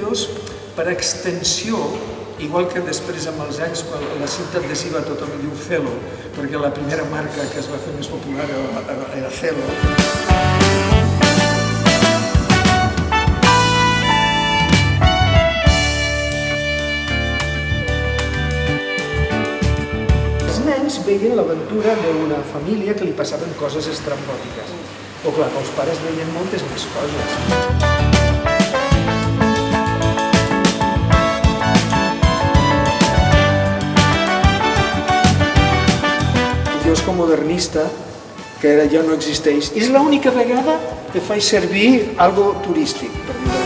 fer-los per extensió, igual que després amb els anys, quan la cinta adhesiva tothom diu Celo, perquè la primera marca que es va fer més popular era Celo. Els nens veien l'aventura d'una família que li passaven coses estrambòtiques. Però clar, els pares veien moltes més coses. Dios com modernista, que ja no existeix, és l'única vegada que faig servir algo turístic, per dir-ho.